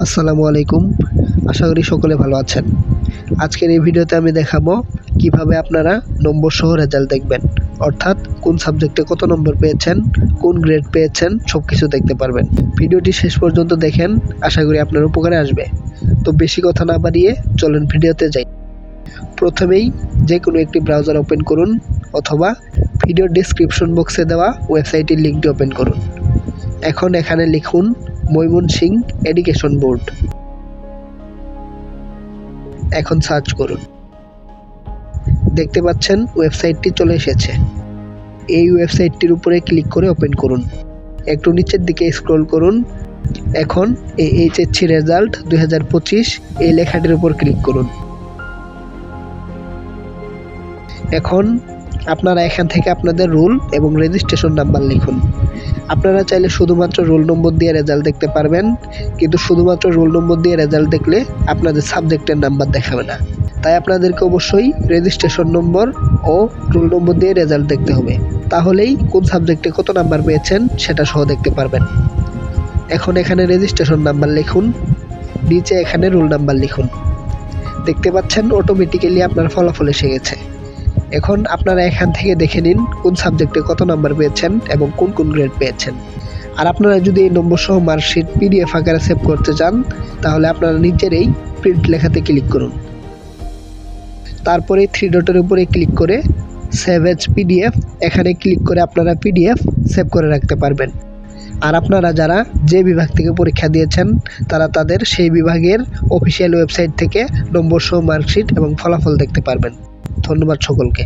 আসসালামু আলাইকুম। আশা করি সকলে ভালো আছেন। আজকের এই ভিডিওতে আমি দেখাবো কিভাবে আপনারা নম্বর সহ রেজাল্ট দেখবেন, অর্থাৎ কোন সাবজেক্টে কত নম্বর পেয়েছেন, কোন গ্রেড পেয়েছেন সবকিছু দেখতে পারবেন। ভিডিওটি শেষ পর্যন্ত দেখেন, আশা করি আপনার উপকারে আসবে। তো বেশি কথা না বাড়িয়ে চলেন ভিডিওতে যাই। প্রথমেই যে কোনো একটি ব্রাউজার ওপেন করুন অথবা ভিডিওর ডেসক্রিপশন বক্সে দেওয়া ওয়েবসাইটের লিঙ্কটি ওপেন করুন। এখন এখানে লিখুন ময়মনসিংহ এডুকেশন বোর্ড। এখন সার্চ করুন। দেখতে পাচ্ছেন ওয়েবসাইটটি চলে এসেছে। এই ওয়েবসাইটটির উপরে ক্লিক করে ওপেন করুন। একটু নিচের দিকে স্ক্রল করুন। এখন এইচএসসি রেজাল্ট 2025 এই লেখাটির উপর ক্লিক করুন। এখন আপনারা এখান থেকে আপনাদের রোল এবং রেজিস্ট্রেশন নাম্বার লিখুন। আপনারা চাইলে শুধুমাত্র রোল নম্বর দিয়ে রেজাল্ট দেখতে পারবেন, কিন্তু শুধুমাত্র রোল নম্বর দিয়ে রেজাল্ট দেখলে আপনাদের সাবজেক্টের নাম্বার দেখাবে না। তাই আপনাদেরকে অবশ্যই রেজিস্ট্রেশন নম্বর ও রোল নম্বর দিয়ে রেজাল্ট দেখতে হবে, তাহলেই কোন সাবজেক্টে কত নাম্বার পেয়েছেন সেটা সহ দেখতে পারবেন। এখন এখানে রেজিস্ট্রেশন নাম্বার লিখুন, নিচে এখানে রোল নাম্বার লিখুন। দেখতে পাচ্ছেন অটোমেটিক্যালি আপনার ফলাফল এসে গেছে। এখন আপনারা এখান থেকে দেখে নিন কোন সাবজেক্টে কত নাম্বার পেয়েছেন এবং কোন কোন গ্রেড পেয়েছেন। আর আপনারা যদি এই নম্বর সহ মার্কশিট পিডিএফ আকারে সেভ করতে চান, তাহলে আপনারা নিচের এই প্রিন্ট লেখাতে ক্লিক করুন। তারপরে 3 ডটের উপরে ক্লিক করে সেভ এজ পিডিএফ এখানে ক্লিক করে আপনারা পিডিএফ সেভ করে রাখতে পারবেন। আর আপনারা যারা যে বিভাগ থেকে পরীক্ষা দিয়েছেন তারা তাদের সেই বিভাগের অফিসিয়াল ওয়েবসাইট থেকে নম্বর সহ মার্কশিট এবং ফলাফল দেখতে পারবেন। ধন্যবাদ সকলকে।